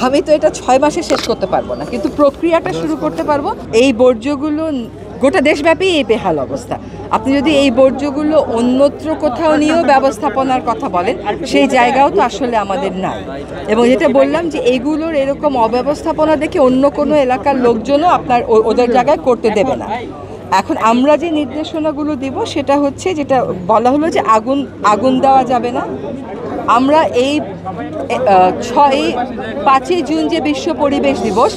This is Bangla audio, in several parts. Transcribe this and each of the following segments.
আমি তো এটা 6 মাসে শেষ করতে পারবো না, কিন্তু প্রক্রিয়াটা শুরু করতে পারবো। এই বর্জ্যগুলো গোটা দেশব্যাপী এই বেহাল অবস্থা। আপনি যদি এই বর্জ্যগুলো অন্যত্র কোথাও নিয়েও ব্যবস্থাপনার কথা বলেন, সেই জায়গাও তো আসলে আমাদের নাই। এবং যেটা বললাম যে এইগুলোর এরকম অব্যবস্থাপনা দেখে অন্য কোনো এলাকার লোকজনও আপনার ওদের জায়গায় করতে দেবে না। এখন আমরা যে নির্দেশনাগুলো দিব সেটা হচ্ছে, যেটা বলা হলো যে আগুন দেওয়া যাবে না। আমরা এই 5ই জুন যে বিশ্ব পরিবেশ দিবস,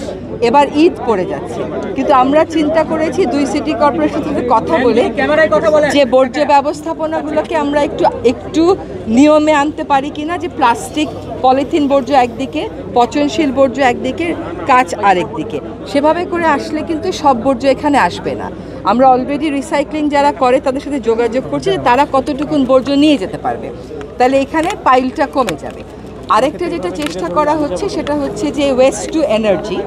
এবার ঈদ পড়ে যাচ্ছে, কিন্তু আমরা চিন্তা করেছি 2 সিটি কর্পোরেশনের সাথে কথা বলে যে বর্জ্য ব্যবস্থাপনাগুলোকে আমরা একটু নিয়মে আনতে পারি কিনা, যে প্লাস্টিক পলিথিন বর্জ্য একদিকে, পচনশীল বর্জ্য একদিকে, কাঁচ আরেকদিকে, সেভাবে করে আসলে কিন্তু সব বর্জ্য এখানে আসবে না। আমরা অলরেডি রিসাইক্লিং যারা করে তাদের সাথে যোগাযোগ করছি যে তারা কতটুকুন বর্জ্য নিয়ে যেতে পারবে, তাহলে এখানে পাইলটা কমে যাবে। আরেকটা যেটা চেষ্টা করা হচ্ছে সেটা হচ্ছে যে ওয়েস্ট টু এনার্জি।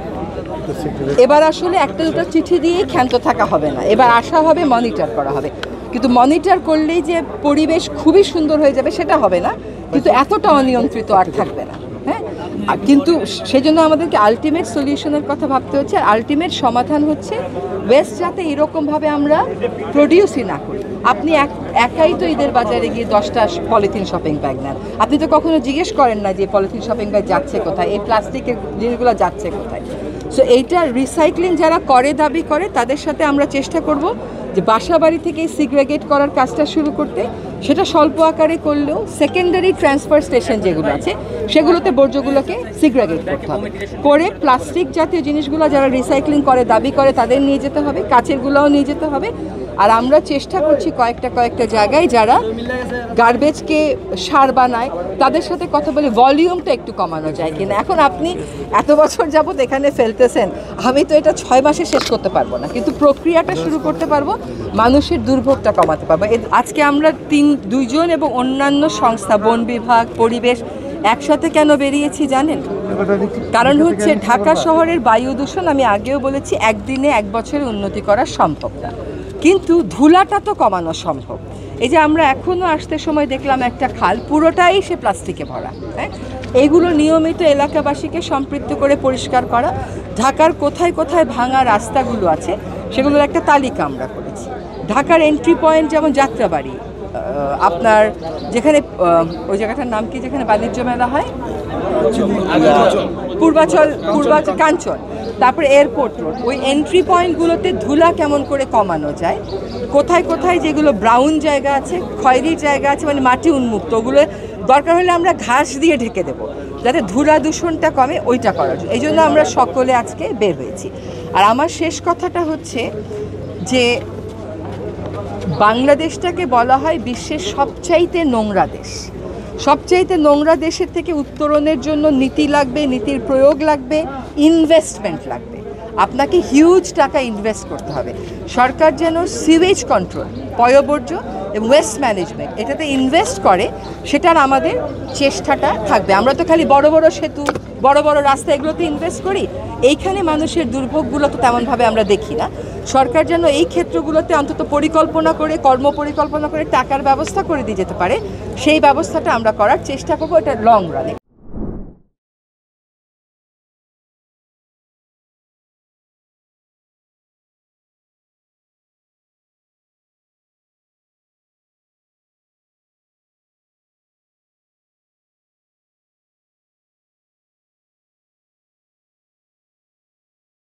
এবার আসলে একটা দুটো চিঠি দিয়েই ক্ষান্ত থাকা হবে না, এবার আসা হবে, মনিটর করা হবে। কিন্তু মনিটর করলেই যে পরিবেশ খুবই সুন্দর হয়ে যাবে সেটা হবে না, কিন্তু এতটা অনিয়ন্ত্রিত আর থাকবে না। হ্যাঁ, কিন্তু সেজন্য আমাদেরকে আলটিমেট সলিউশনের কথা ভাবতে হচ্ছে। আর আলটিমেট সমাধান হচ্ছে ওয়েস্ট যাতে এরকমভাবে আমরা প্রডিউসই না করি। আপনি একাই তো ঈদের বাজারে গিয়ে 10টা পলিথিন শপিং ব্যাগ নেন, আপনি তো কখনো জিজ্ঞেস করেন না যে পলিথিন শপিং ব্যাগ যাচ্ছে কোথায়, এই প্লাস্টিকের জিনিসগুলো যাচ্ছে কোথায়। সো এইটা রিসাইক্লিং যারা দাবি করে তাদের সাথে আমরা চেষ্টা করব যে বাসা বাড়ি থেকে সিগ্রেগেট করার কাজটা শুরু করতে। সেটা স্বল্প আকারে করলেও সেকেন্ডারি ট্রান্সফার স্টেশন যেগুলো আছে সেগুলোতে বর্জ্যগুলোকে সিগ্রেগেট করতে হবে, করে প্লাস্টিক জাতীয় জিনিসগুলো যারা রিসাইক্লিং দাবি করে তাদের নিয়ে যেতে হবে, কাচেরগুলোও নিয়ে যেতে হবে। আর আমরা চেষ্টা করছি কয়েকটা জায়গায় যারা গার্বেজকে সার বানায় তাদের সাথে কথা বলে ভলিউমটা একটু কমানো যায় কিনা। এখন আপনি এত বছর যাবত এখানে ফেলতেছেন, আমি তো এটা 6 মাসে শেষ করতে পারবো না, কিন্তু প্রক্রিয়াটা শুরু করতে পারবো, মানুষের দুর্ভোগটা কমাতে পারবো। আজকে আমরা 2জন এবং অন্যান্য সংস্থা, বন বিভাগ, পরিবেশ একসাথে কেন বেরিয়েছি জানেন? কারণ হচ্ছে ঢাকা শহরের বায়ু দূষণ, আমি আগেও বলেছি, একদিনে 1 বছরে উন্নতি করা সম্ভব না, কিন্তু ধুলাটা তো কমানো সম্ভব। এই যে আমরা এখনও আসতে সময় দেখলাম একটা খাল পুরোটাই সে প্লাস্টিকে ভরা। হ্যাঁ, এইগুলো নিয়মিত এলাকাবাসীকে সম্পৃক্ত করে পরিষ্কার করা। ঢাকার কোথায় কোথায় ভাঙা রাস্তাগুলো আছে সেগুলোর একটা তালিকা আমরা করেছি। ঢাকার এন্ট্রি পয়েন্ট যেমন যাত্রাবাড়ি, আপনার যেখানে ওই জায়গাটার নাম কি, যেখানে বাণিজ্য মেলা হয়, পূর্বাচল কাঞ্চন, তারপরে এয়ারপোর্ট রোড, ওই এন্ট্রি পয়েন্টগুলোতে ধুলা কেমন করে কমানো যায়, কোথায় কোথায় যেগুলো ব্রাউন জায়গা আছে, খয়েরি জায়গা আছে, মানে মাটি উন্মুক্ত, ওগুলো দরকার হলে আমরা ঘাস দিয়ে ঢেকে দেবো যাতে ধুলা দূষণটা কমে, ওইটা করার জন্য। এই জন্য আমরা সকলে আজকে বের হয়েছি। আর আমার শেষ কথাটা হচ্ছে যে বাংলাদেশটাকে বলা হয় বিশ্বের সবচাইতে নোংরা দেশ। সবচাইতে নোংরা দেশের থেকে উত্তরণের জন্য নীতি লাগবে, নীতির প্রয়োগ লাগবে, ইনভেস্টমেন্ট লাগবে। আপনাকে হিউজ টাকা ইনভেস্ট করতে হবে। সরকার যেন সিওয়েজ কন্ট্রোল, পয়ঃবর্জ্য এবং ওয়েস্ট ম্যানেজমেন্ট এটাতে ইনভেস্ট করে, সেটার আমাদের চেষ্টাটা থাকবে। আমরা তো খালি বড় বড় সেতু, বড় বড় রাস্তা এগুলোতে ইনভেস্ট করি, এইখানে মানুষের দুর্ভোগগুলো তো তেমনভাবে আমরা দেখি না। সরকার যেন এই ক্ষেত্রগুলোতে অন্তত পরিকল্পনা করে, কর্মপরিকল্পনা করে টাকার ব্যবস্থা করে দিয়ে যেতে পারে, সেই ব্যবস্থাটা আমরা করার চেষ্টা করবো, এটা লং রানে।